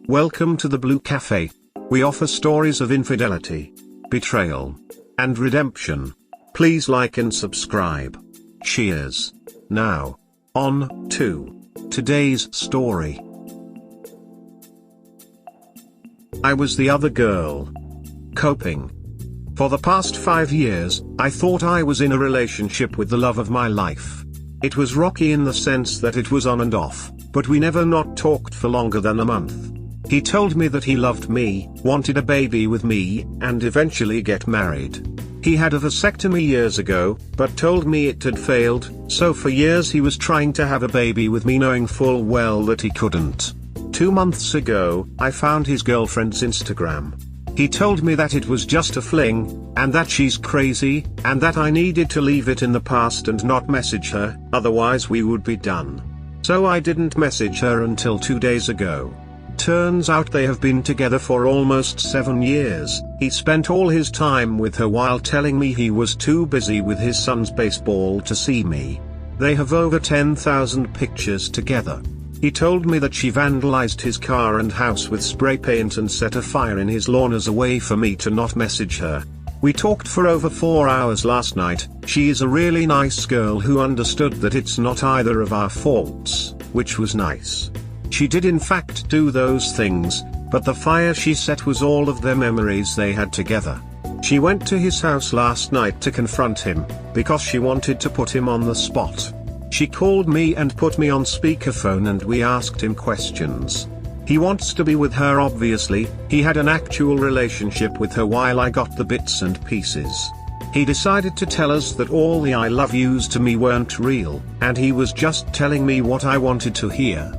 Welcome to the Blue Cafe. We offer stories of infidelity, betrayal, and redemption. Please like and subscribe. Cheers. Now, on to today's story. I was the other girl. Coping. For the past 5 years, I thought I was in a relationship with the love of my life. It was rocky in the sense that it was on and off, but we never not talked for longer than a month. He told me that he loved me, wanted a baby with me, and eventually get married. He had a vasectomy years ago, but told me it had failed, so for years he was trying to have a baby with me knowing full well that he couldn't. 2 months ago, I found his girlfriend's Instagram. He told me that it was just a fling, and that she's crazy, and that I needed to leave it in the past and not message her, otherwise we would be done. So I didn't message her until 2 days ago. Turns out they have been together for almost 7 years. He spent all his time with her while telling me he was too busy with his son's baseball to see me. They have over 10,000 pictures together. He told me that she vandalized his car and house with spray paint and set a fire in his lawn as a way for me to not message her. We talked for over 4 hours last night. She is a really nice girl who understood that it's not either of our faults, which was nice. She did in fact do those things, but the fire she set was all of their memories they had together. She went to his house last night to confront him, because she wanted to put him on the spot. She called me and put me on speakerphone and we asked him questions. He wants to be with her obviously. He had an actual relationship with her while I got the bits and pieces. He decided to tell us that all the I love yous to me weren't real, and he was just telling me what I wanted to hear.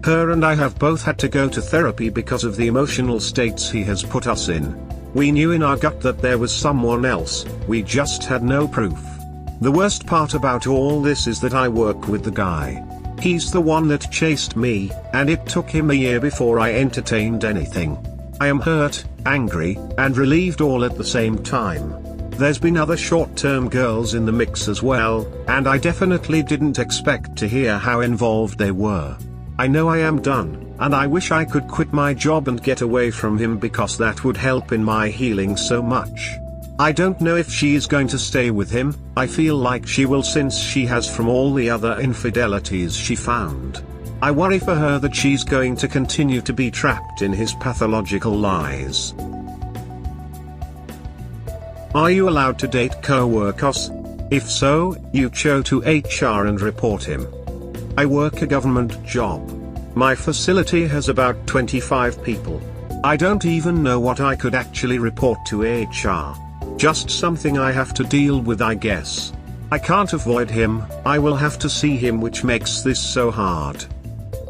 Her and I have both had to go to therapy because of the emotional states he has put us in. We knew in our gut that there was someone else, we just had no proof. The worst part about all this is that I work with the guy. He's the one that chased me, and it took him a year before I entertained anything. I am hurt, angry, and relieved all at the same time. There's been other short-term girls in the mix as well, and I definitely didn't expect to hear how involved they were. I know I am done, and I wish I could quit my job and get away from him because that would help in my healing so much. I don't know if she is going to stay with him. I feel like she will since she has from all the other infidelities she found. I worry for her that she's going to continue to be trapped in his pathological lies. Are you allowed to date co-workers? If so, you go to HR and report him. I work a government job. My facility has about 25 people. I don't even know what I could actually report to HR. Just something I have to deal with, I guess. I can't avoid him, I will have to see him, which makes this so hard.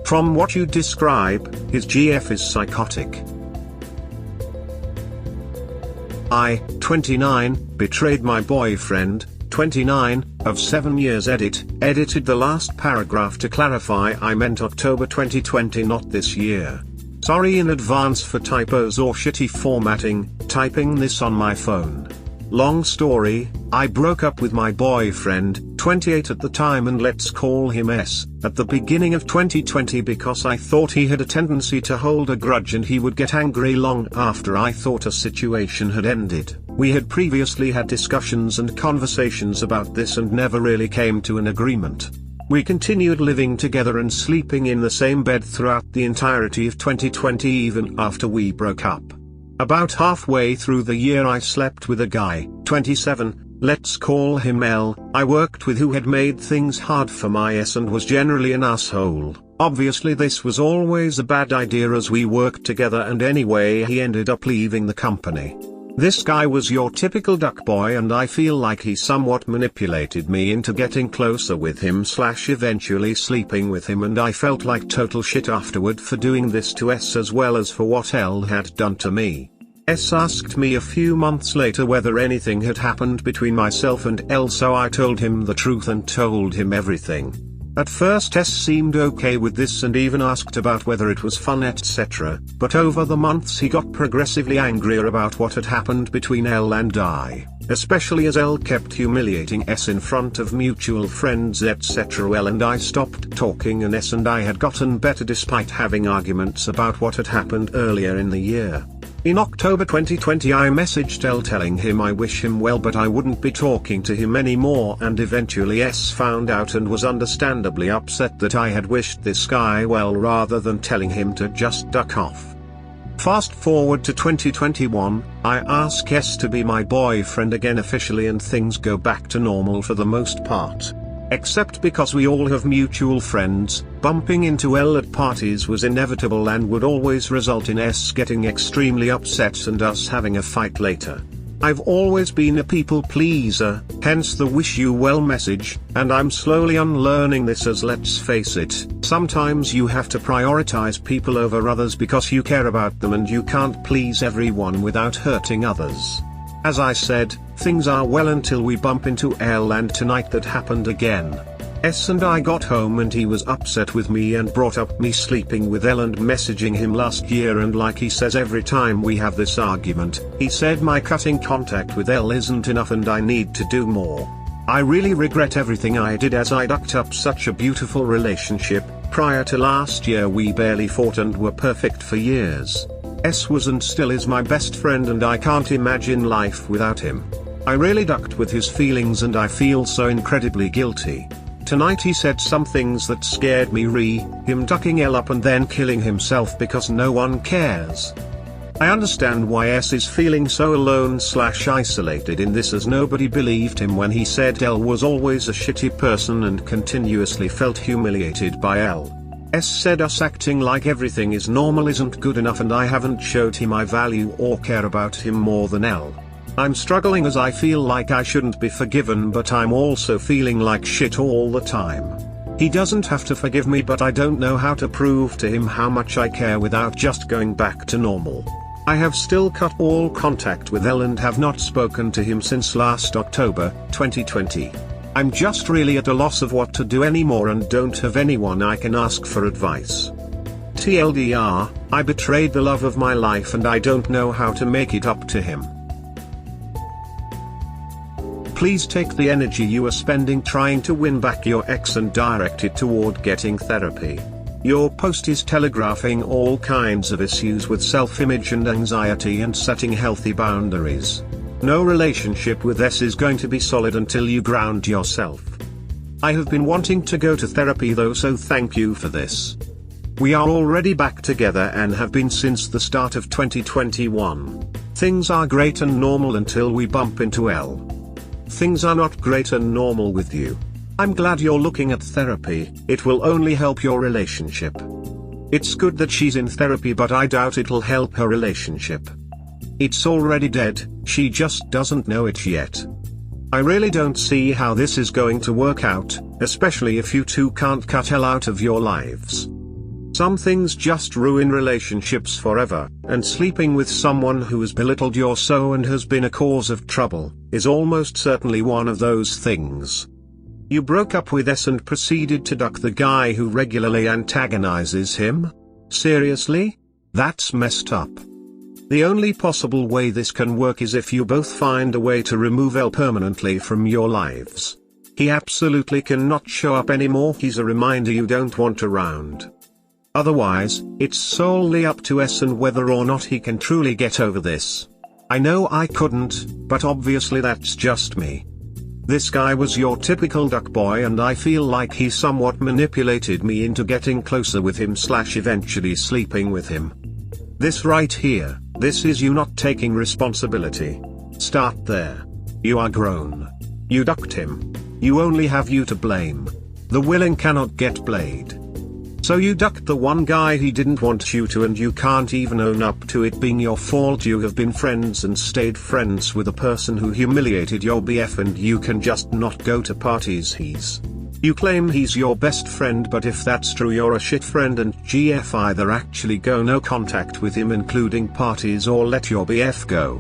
From what you describe, his GF is psychotic. I, 29, betrayed my boyfriend, 29, of 7 years. Edited the last paragraph to clarify I meant October 2020, not this year. Sorry in advance for typos or shitty formatting, typing this on my phone. Long story, I broke up with my boyfriend, 28 at the time, and let's call him S, at the beginning of 2020 because I thought he had a tendency to hold a grudge and he would get angry long after I thought a situation had ended. We had previously had discussions and conversations about this and never really came to an agreement. We continued living together and sleeping in the same bed throughout the entirety of 2020 even after we broke up. About halfway through the year I slept with a guy, 27, let's call him L, I worked with, who had made things hard for my S and was generally an asshole. Obviously this was always a bad idea as we worked together, and anyway he ended up leaving the company. This guy was your typical duck boy, and I feel like he somewhat manipulated me into getting closer with him / eventually sleeping with him, and I felt like total shit afterward for doing this to S as well as for what L had done to me. S asked me a few months later whether anything had happened between myself and L, so I told him the truth and told him everything. At first S seemed okay with this and even asked about whether it was fun, etc., but over the months he got progressively angrier about what had happened between L and I. especially as L kept humiliating S in front of mutual friends etc. L and I stopped talking and S and I had gotten better despite having arguments about what had happened earlier in the year. In October 2020 I messaged L telling him I wish him well but I wouldn't be talking to him anymore, and eventually S found out and was understandably upset that I had wished this guy well rather than telling him to just duck off. Fast forward to 2021, I ask S to be my boyfriend again officially and things go back to normal for the most part. Except because we all have mutual friends, bumping into L at parties was inevitable and would always result in S getting extremely upset and us having a fight later. I've always been a people pleaser, hence the wish you well message, and I'm slowly unlearning this as let's face it, sometimes you have to prioritize people over others because you care about them and you can't please everyone without hurting others. As I said, things are well until we bump into L and tonight that happened again. S and I got home and he was upset with me and brought up me sleeping with L and messaging him last year, and like he says every time we have this argument, he said my cutting contact with L isn't enough and I need to do more. I really regret everything I did as I ducked up such a beautiful relationship. Prior to last year we barely fought and were perfect for years. S was and still is my best friend and I can't imagine life without him. I really ducked with his feelings and I feel so incredibly guilty. Tonight he said some things that scared me him ducking L up and then killing himself because no one cares. I understand why S is feeling so alone/isolated in this, as nobody believed him when he said L was always a shitty person and continuously felt humiliated by L. S said us acting like everything is normal isn't good enough and I haven't showed him I value or care about him more than L. I'm struggling as I feel like I shouldn't be forgiven but I'm also feeling like shit all the time. He doesn't have to forgive me but I don't know how to prove to him how much I care without just going back to normal. I have still cut all contact with L and have not spoken to him since last October, 2020. I'm just really at a loss of what to do anymore and don't have anyone I can ask for advice. TLDR, I betrayed the love of my life and I don't know how to make it up to him. Please take the energy you are spending trying to win back your ex and direct it toward getting therapy. Your post is telegraphing all kinds of issues with self-image and anxiety and setting healthy boundaries. No relationship with S is going to be solid until you ground yourself. I have been wanting to go to therapy though, so thank you for this. We are already back together and have been since the start of 2021. Things are great and normal until we bump into L. Things are not great and normal with you. I'm glad you're looking at therapy, it will only help your relationship. It's good that she's in therapy but I doubt it'll help her relationship. It's already dead, she just doesn't know it yet. I really don't see how this is going to work out, especially if you two can't cut L out of your lives. Some things just ruin relationships forever, and sleeping with someone who has belittled your soul and has been a cause of trouble, is almost certainly one of those things. You broke up with S and proceeded to duck the guy who regularly antagonizes him? Seriously? That's messed up. The only possible way this can work is if you both find a way to remove L permanently from your lives. He absolutely cannot show up anymore, he's a reminder you don't want around. Otherwise, it's solely up to S and whether or not he can truly get over this. I know I couldn't, but obviously that's just me. This guy was your typical duck boy and I feel like he somewhat manipulated me into getting closer with him / eventually sleeping with him. This right here, this is you not taking responsibility. Start there. You are grown. You ducked him. You only have you to blame. The willing cannot get played. So you ducked the one guy he didn't want you to and you can't even own up to it being your fault. You have been friends and stayed friends with a person who humiliated your BF and you can just not go to parties You claim he's your best friend, but if that's true you're a shit friend and GF either actually go no contact with him including parties or let your BF go.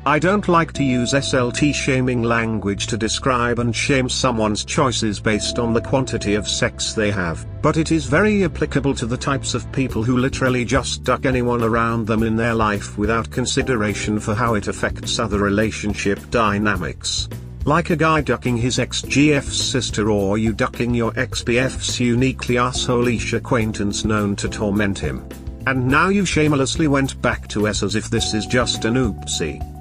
I don't like to use SLT shaming language to describe and shame someone's choices based on the quantity of sex they have, but it is very applicable to the types of people who literally just duck anyone around them in their life without consideration for how it affects other relationship dynamics. Like a guy ducking his ex-GF's sister, or you ducking your ex-BF's uniquely asshole-ish acquaintance known to torment him. And now you shamelessly went back to S as if this is just an oopsie.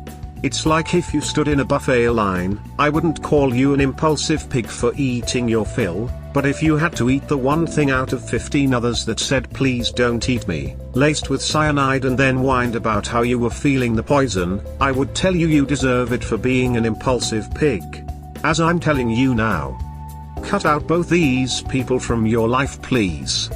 It's like if you stood in a buffet line. I wouldn't call you an impulsive pig for eating your fill, but if you had to eat the one thing out of 15 others that said please don't eat me, laced with cyanide, and then whined about how you were feeling the poison, I would tell you you deserve it for being an impulsive pig. As I'm telling you now. Cut out both these people from your life, please.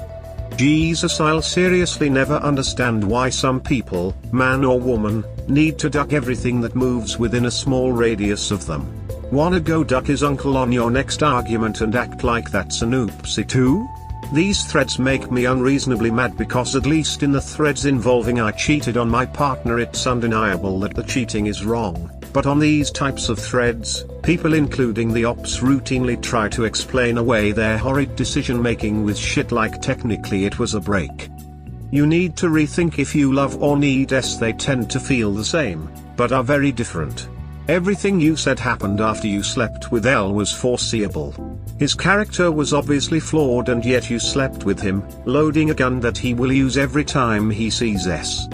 Jesus, I'll seriously never understand why some people, man or woman, need to duck everything that moves within a small radius of them. Wanna go duck his uncle on your next argument and act like that's an oopsie too? These threads make me unreasonably mad because at least in the threads involving I cheated on my partner it's undeniable that the cheating is wrong. But on these types of threads, people including the ops routinely try to explain away their horrid decision making with shit like technically it was a break. You need to rethink if you love or need S. They tend to feel the same, but are very different. Everything you said happened after you slept with L was foreseeable. His character was obviously flawed and yet you slept with him, loading a gun that he will use every time he sees S.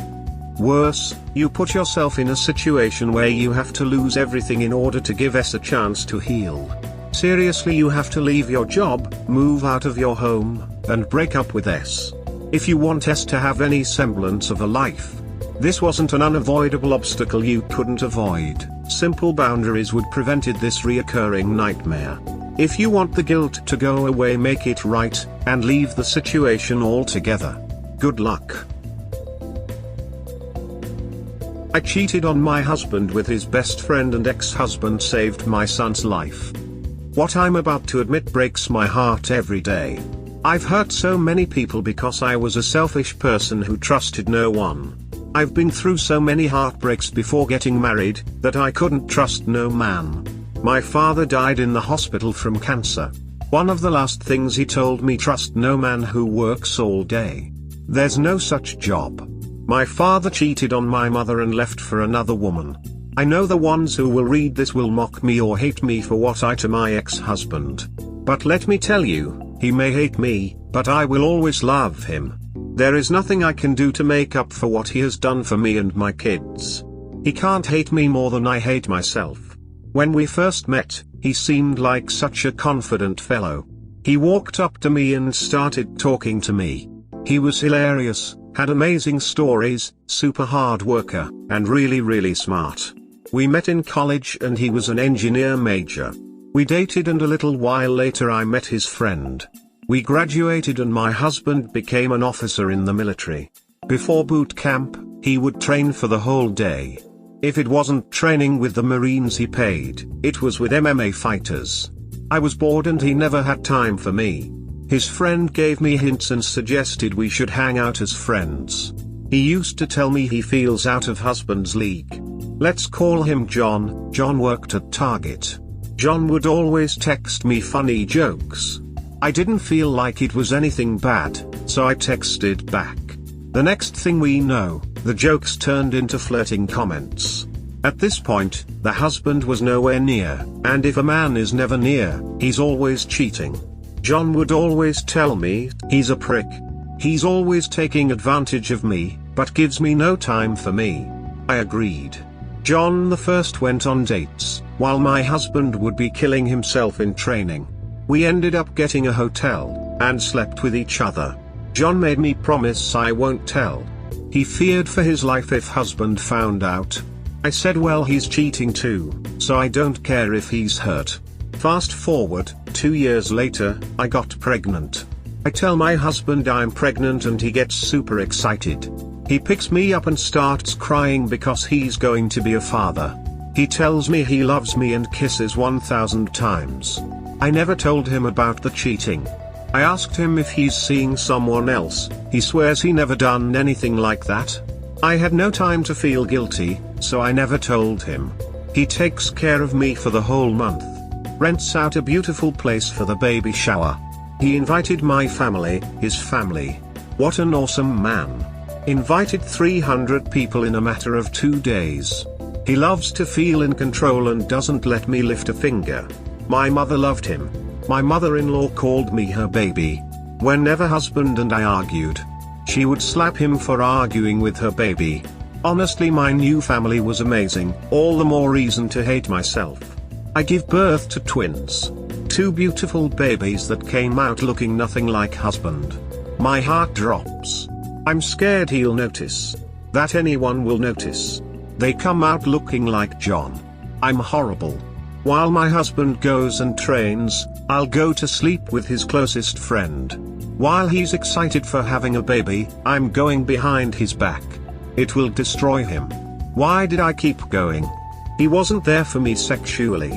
Worse, you put yourself in a situation where you have to lose everything in order to give S a chance to heal. Seriously, you have to leave your job, move out of your home, and break up with S. If you want S to have any semblance of a life. This wasn't an unavoidable obstacle you couldn't avoid. Simple boundaries would prevented this reoccurring nightmare. If you want the guilt to go away, make it right, and leave the situation altogether. Good luck. I cheated on my husband with his best friend, and ex-husband saved my son's life. What I'm about to admit breaks my heart every day. I've hurt so many people because I was a selfish person who trusted no one. I've been through so many heartbreaks before getting married, that I couldn't trust no man. My father died in the hospital from cancer. One of the last things he told me, trust no man who works all day. There's no such job. My father cheated on my mother and left for another woman. I know the ones who will read this will mock me or hate me for what I to my ex-husband. But let me tell you, he may hate me, but I will always love him. There is nothing I can do to make up for what he has done for me and my kids. He can't hate me more than I hate myself. When we first met, he seemed like such a confident fellow. He walked up to me and started talking to me. He was hilarious, had amazing stories, super hard worker, and really smart. We met in college and he was an engineer major. We dated and a little while later I met his friend. We graduated and my husband became an officer in the military. Before boot camp, he would train for the whole day. If it wasn't training with the Marines he paid, it was with MMA fighters. I was bored and he never had time for me. His friend gave me hints and suggested we should hang out as friends. He used to tell me he feels out of husband's league. Let's call him John. John worked at Target. John would always text me funny jokes. I didn't feel like it was anything bad, so I texted back. The next thing we know, the jokes turned into flirting comments. At this point, the husband was nowhere near, and if a man is never near, he's always cheating. John would always tell me, he's a prick. He's always taking advantage of me, but gives me no time for me. I agreed. John the first went on dates, while my husband would be killing himself in training. We ended up getting a hotel, and slept with each other. John made me promise I won't tell. He feared for his life if husband found out. I said well he's cheating too, so I don't care if he's hurt. Fast forward, 2 years later, I got pregnant. I tell my husband I'm pregnant and he gets super excited. He picks me up and starts crying because he's going to be a father. He tells me he loves me and kisses 1,000 times. I never told him about the cheating. I asked him if he's seeing someone else. He swears he never done anything like that. I had no time to feel guilty, so I never told him. He takes care of me for the whole month. Rents out a beautiful place for the baby shower. He invited my family, his family. What an awesome man. Invited 300 people in a matter of 2 days. He loves to feel in control and doesn't let me lift a finger. My mother loved him. My mother-in-law called me her baby. Whenever husband and I argued, she would slap him for arguing with her baby. Honestly, my new family was amazing, all the more reason to hate myself. I give birth to twins. 2 beautiful babies that came out looking nothing like husband. My heart drops. I'm scared he'll notice. That anyone will notice. They come out looking like John. I'm horrible. While my husband goes and trains, I'll go to sleep with his closest friend. While he's excited for having a baby, I'm going behind his back. It will destroy him. Why did I keep going? He wasn't there for me sexually.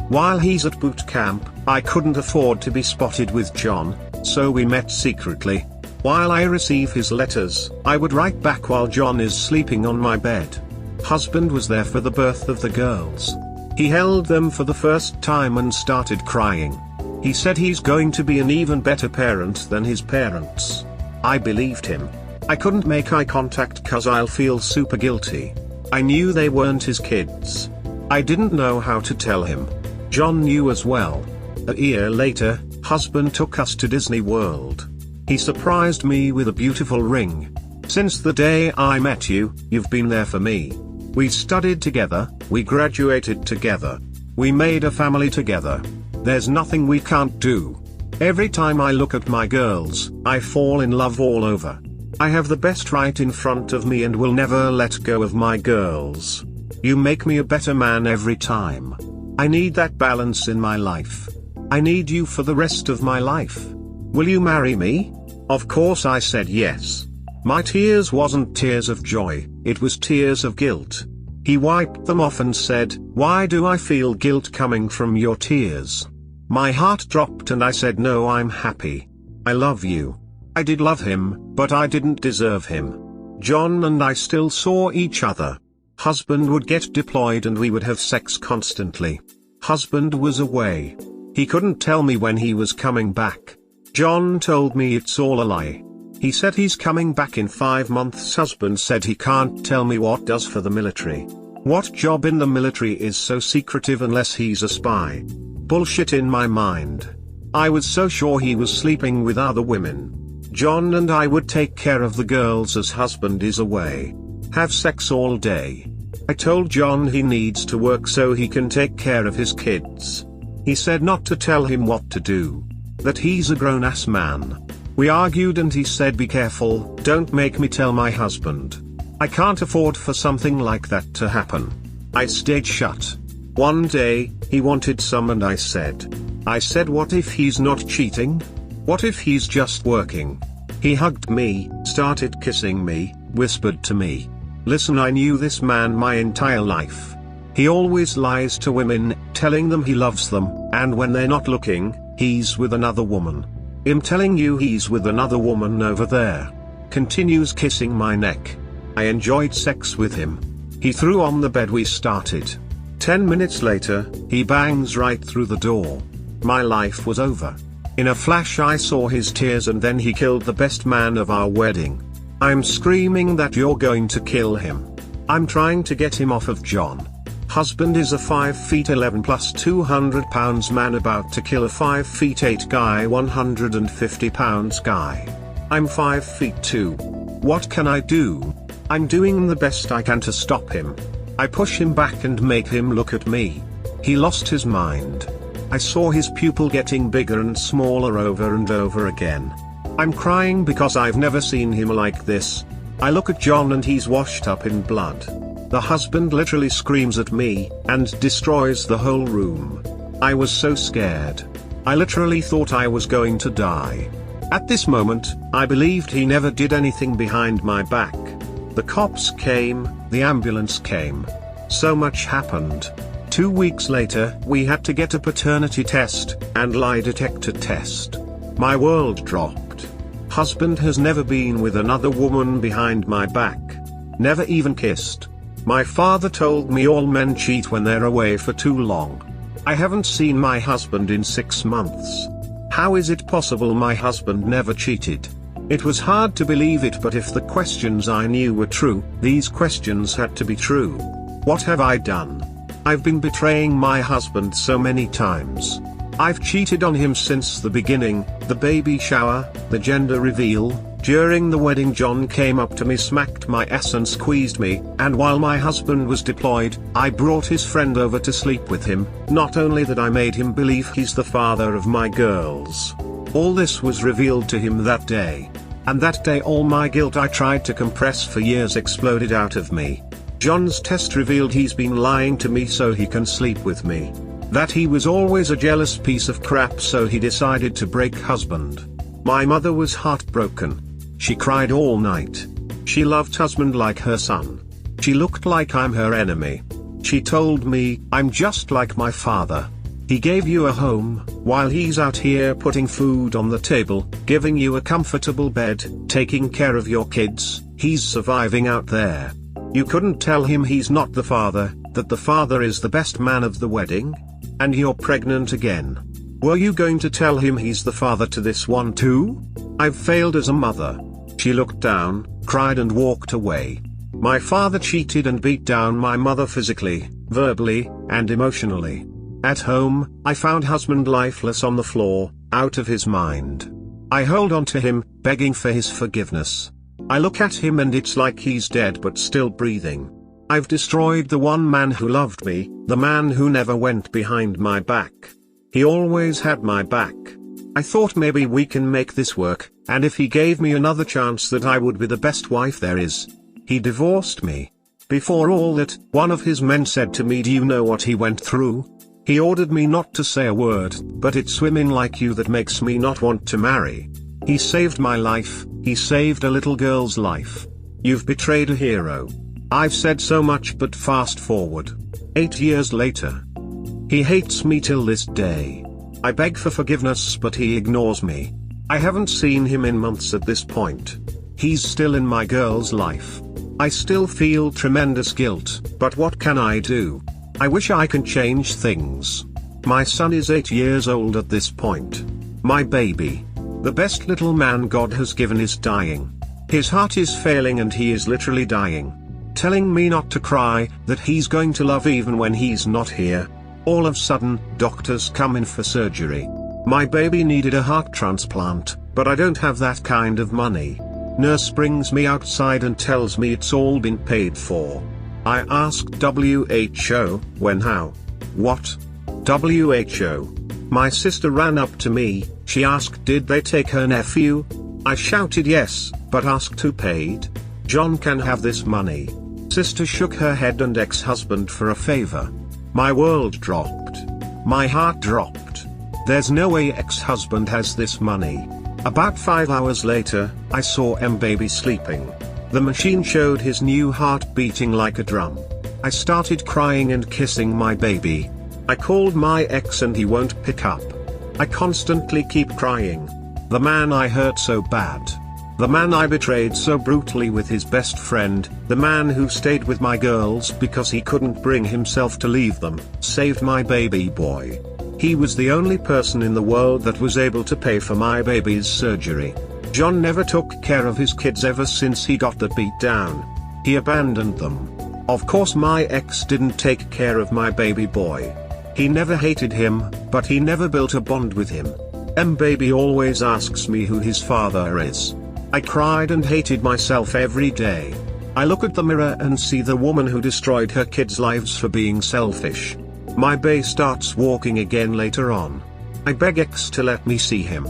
While he's at boot camp, I couldn't afford to be spotted with John, so we met secretly. While I receive his letters, I would write back while John is sleeping on my bed. Husband was there for the birth of the girls. He held them for the first time and started crying. He said he's going to be an even better parent than his parents. I believed him. I couldn't make eye contact cause I'll feel super guilty. I knew they weren't his kids. I didn't know how to tell him. John knew as well. A year later, husband took us to Disney World. He surprised me with a beautiful ring. Since the day I met you, you've been there for me. We studied together, we graduated together. We made a family together. There's nothing we can't do. Every time I look at my girls, I fall in love all over. I have the best right in front of me and will never let go of my girls. You make me a better man every time. I need that balance in my life. I need you for the rest of my life. Will you marry me? Of course I said yes. My tears wasn't tears of joy, it was tears of guilt. He wiped them off and said, "Why do I feel guilt coming from your tears?" My heart dropped and I said, "No, I'm happy. I love you." I did love him, but I didn't deserve him. John and I still saw each other. Husband would get deployed and we would have sex constantly. Husband was away. He couldn't tell me when he was coming back. John told me it's all a lie. He said he's coming back in 5 months. Husband said he can't tell me what does for the military. What job in the military is so secretive unless he's a spy? Bullshit in my mind. I was so sure he was sleeping with other women. John and I would take care of the girls as husband is away. Have sex all day. I told John he needs to work so he can take care of his kids. He said not to tell him what to do. That he's a grown-ass man. We argued and he said, "Be careful, don't make me tell my husband. I can't afford for something like that to happen." I stayed shut. One day, he wanted some and I said what if he's not cheating? What if he's just working? He hugged me, started kissing me, whispered to me, "Listen, I knew this man my entire life. He always lies to women, telling them he loves them, and when they're not looking, he's with another woman. I'm telling you he's with another woman over there." Continues kissing my neck. I enjoyed sex with him. He threw on the bed, we started. 10 minutes later, he bangs right through the door. My life was over. In a flash I saw his tears and then he killed the best man of our wedding. I'm screaming that you're going to kill him. I'm trying to get him off of John. Husband is a 5 feet 11 plus 200 pounds man about to kill a 5 feet 8 guy, 150 pounds guy. I'm 5 feet 2. What can I do? I'm doing the best I can to stop him. I push him back and make him look at me. He lost his mind. I saw his pupil getting bigger and smaller over and over again. I'm crying because I've never seen him like this. I look at John and he's washed up in blood. The husband literally screams at me, and destroys the whole room. I was so scared. I literally thought I was going to die. At this moment, I believed he never did anything behind my back. The cops came, the ambulance came. So much happened. 2 weeks later, we had to get a paternity test, and lie detector test. My world dropped. Husband has never been with another woman behind my back. Never even kissed. My father told me all men cheat when they're away for too long. I haven't seen my husband in 6 months. How is it possible my husband never cheated? It was hard to believe it, but if the questions I knew were true, these questions had to be true. What have I done? I've been betraying my husband so many times. I've cheated on him since the beginning, the baby shower, the gender reveal. During the wedding John came up to me, smacked my ass and squeezed me, and while my husband was deployed, I brought his friend over to sleep with him. Not only that, I made him believe he's the father of my girls. All this was revealed to him that day. And that day all my guilt I tried to compress for years exploded out of me. John's test revealed he's been lying to me so he can sleep with me. That he was always a jealous piece of crap, so he decided to break husband. My mother was heartbroken. She cried all night. She loved husband like her son. She looked like I'm her enemy. She told me, I'm just like my father. He gave you a home, while he's out here putting food on the table, giving you a comfortable bed, taking care of your kids. He's surviving out there. You couldn't tell him he's not the father, that the father is the best man of the wedding? And you're pregnant again. Were you going to tell him he's the father to this one too? I've failed as a mother. She looked down, cried and walked away. My father cheated and beat down my mother physically, verbally, and emotionally. At home, I found husband lifeless on the floor, out of his mind. I hold on to him, begging for his forgiveness. I look at him and it's like he's dead but still breathing. I've destroyed the one man who loved me, the man who never went behind my back. He always had my back. I thought maybe we can make this work, and if he gave me another chance that I would be the best wife there is. He divorced me. Before all that, one of his men said to me, do you know what he went through? He ordered me not to say a word, but it's women like you that makes me not want to marry. He saved my life, he saved a little girl's life. You've betrayed a hero. I've said so much, but fast forward. 8 years later. He hates me till this day. I beg for forgiveness but he ignores me. I haven't seen him in months at this point. He's still in my girl's life. I still feel tremendous guilt, but what can I do? I wish I can change things. My son is 8 years old at this point. My baby. The best little man God has given is dying. His heart is failing and he is literally dying. Telling me not to cry, that he's going to love even when he's not here. All of a sudden, doctors come in for surgery. My baby needed a heart transplant, but I don't have that kind of money. Nurse brings me outside and tells me it's all been paid for. I asked WHO, when, how, what? WHO. My sister ran up to me, she asked did they take her nephew? I shouted yes, but asked who paid. John can have this money. Sister shook her head and ex-husband for a favor. My world dropped. My heart dropped. There's no way ex-husband has this money. About 5 hours later, I saw M-baby sleeping. The machine showed his new heart beating like a drum. I started crying and kissing my baby. I called my ex and he won't pick up. I constantly keep crying. The man I hurt so bad. The man I betrayed so brutally with his best friend, the man who stayed with my girls because he couldn't bring himself to leave them, saved my baby boy. He was the only person in the world that was able to pay for my baby's surgery. John never took care of his kids ever since he got that beat down. He abandoned them. Of course my ex didn't take care of my baby boy. He never hated him, but he never built a bond with him. M-baby always asks me who his father is. I cried and hated myself every day. I look at the mirror and see the woman who destroyed her kids' lives for being selfish. My bae starts walking again later on. I beg ex to let me see him.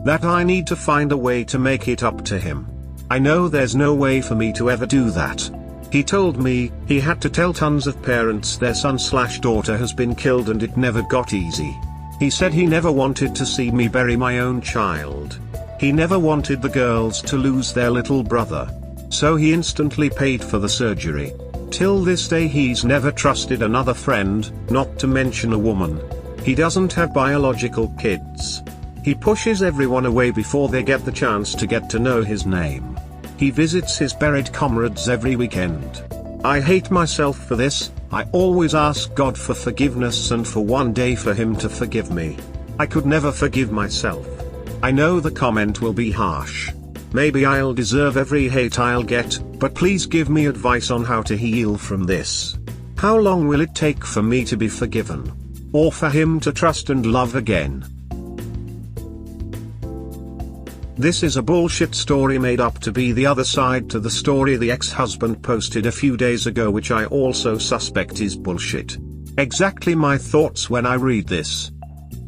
That I need to find a way to make it up to him. I know there's no way for me to ever do that. He told me he had to tell tons of parents their son/daughter has been killed and it never got easy. He said he never wanted to see me bury my own child. He never wanted the girls to lose their little brother. So he instantly paid for the surgery. Till this day he's never trusted another friend, not to mention a woman. He doesn't have biological kids. He pushes everyone away before they get the chance to get to know his name. He visits his buried comrades every weekend. I hate myself for this. I always ask God for forgiveness and for one day for him to forgive me. I could never forgive myself. I know the comment will be harsh. Maybe I'll deserve every hate I'll get, but please give me advice on how to heal from this. How long will it take for me to be forgiven? Or for him to trust and love again? This is a bullshit story made up to be the other side to the story the ex-husband posted a few days ago, which I also suspect is bullshit. Exactly my thoughts when I read this.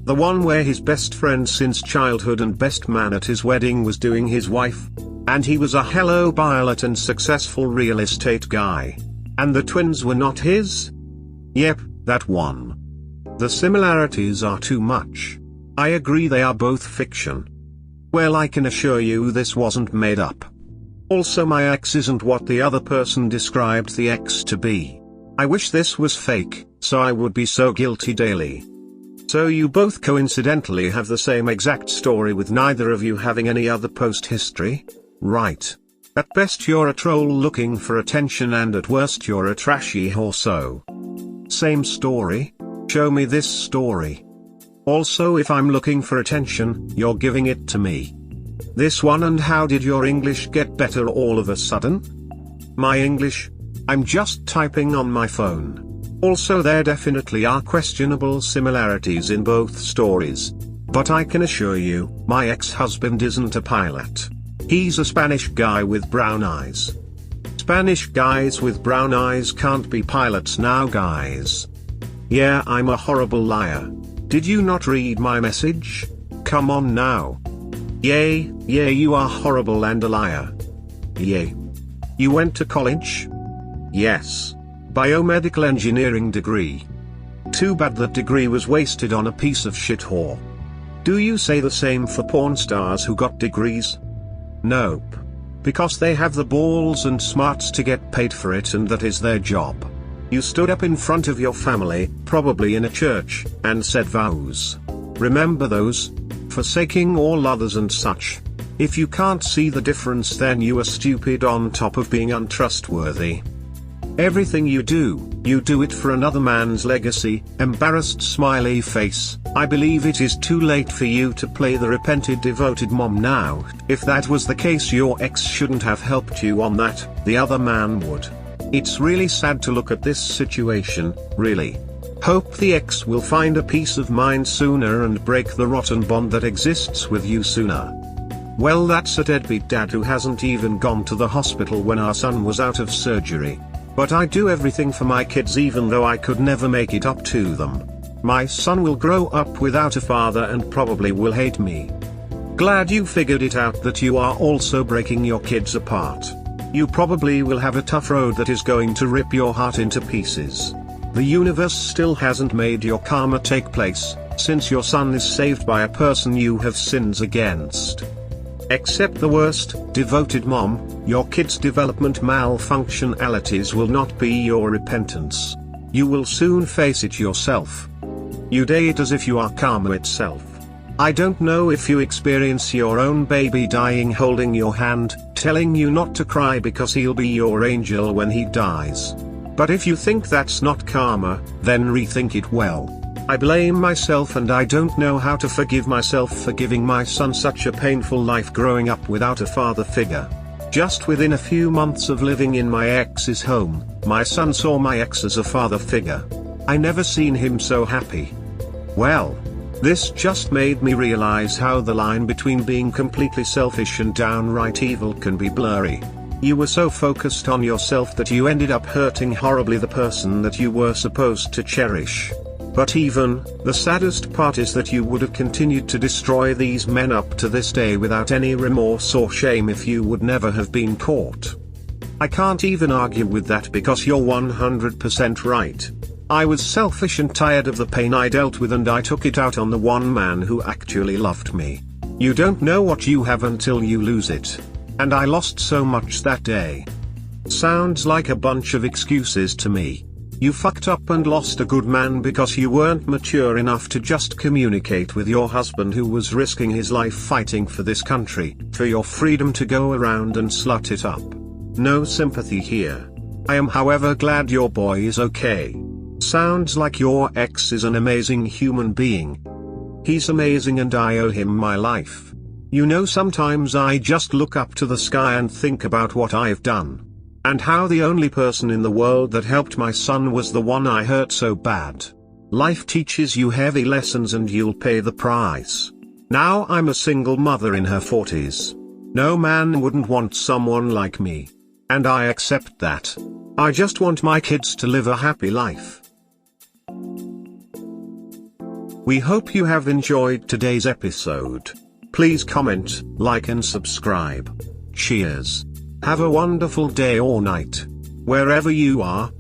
The one where his best friend since childhood and best man at his wedding was doing his wife. And he was a hello pilot and successful real estate guy. And the twins were not his? Yep, that one. The similarities are too much. I agree they are both fiction. Well, I can assure you this wasn't made up. Also, my ex isn't what the other person described the ex to be. I wish this was fake, so I would be so guilty daily. So you both coincidentally have the same exact story with neither of you having any other post history? Right. At best you're a troll looking for attention, and at worst you're a trashy horso. Same story? Show me this story. Also, if I'm looking for attention, you're giving it to me. This one. And how did your English get better all of a sudden? My English? I'm just typing on my phone. Also, there definitely are questionable similarities in both stories. But I can assure you, my ex-husband isn't a pilot. He's a Spanish guy with brown eyes. Spanish guys with brown eyes can't be pilots now, guys. Yeah, I'm a horrible liar. Did you not read my message? Come on now. Yay, you are horrible and a liar. Yay. You went to college? Yes. Biomedical engineering degree. Too bad that degree was wasted on a piece of shit whore. Do you say the same for porn stars who got degrees? Nope. Because they have the balls and smarts to get paid for it, and that is their job. You stood up in front of your family, probably in a church, and said vows. Remember those? Forsaking all others and such. If you can't see the difference, then you are stupid on top of being untrustworthy. Everything you do it for another man's legacy. Embarrassed smiley face. I believe it is too late for you to play the repented devoted mom now. If that was the case, your ex shouldn't have helped you on that, the other man would. It's really sad to look at this situation, really. Hope the ex will find a peace of mind sooner and break the rotten bond that exists with you sooner. Well, that's a deadbeat dad who hasn't even gone to the hospital when our son was out of surgery. But I do everything for my kids, even though I could never make it up to them. My son will grow up without a father and probably will hate me. Glad you figured it out that you are also breaking your kids apart. You probably will have a tough road that is going to rip your heart into pieces. The universe still hasn't made your karma take place, since your son is saved by a person you have sins against. Accept the worst, devoted mom, your kid's development malfunctionalities will not be your repentance. You will soon face it yourself. You date as if you are karma itself. I don't know if you experience your own baby dying holding your hand, telling you not to cry because he'll be your angel when he dies. But if you think that's not karma, then rethink it well. I blame myself, and I don't know how to forgive myself for giving my son such a painful life growing up without a father figure. Just within a few months of living in my ex's home, my son saw my ex as a father figure. I never seen him so happy. Well, this just made me realize how the line between being completely selfish and downright evil can be blurry. You were so focused on yourself that you ended up hurting horribly the person that you were supposed to cherish. But even, the saddest part is that you would have continued to destroy these men up to this day without any remorse or shame if you would never have been caught. I can't even argue with that because you're 100% right. I was selfish and tired of the pain I dealt with, and I took it out on the one man who actually loved me. You don't know what you have until you lose it. And I lost so much that day. Sounds like a bunch of excuses to me. You fucked up and lost a good man because you weren't mature enough to just communicate with your husband who was risking his life fighting for this country, for your freedom to go around and slut it up. No sympathy here. I am however glad your boy is okay. Sounds like your ex is an amazing human being. He's amazing and I owe him my life. You know, sometimes I just look up to the sky and think about what I've done. And how the only person in the world that helped my son was the one I hurt so bad. Life teaches you heavy lessons and you'll pay the price. Now I'm a single mother in her 40s. No man wouldn't want someone like me. And I accept that. I just want my kids to live a happy life. We hope you have enjoyed today's episode. Please comment, like and subscribe. Cheers. Have a wonderful day or night, wherever you are.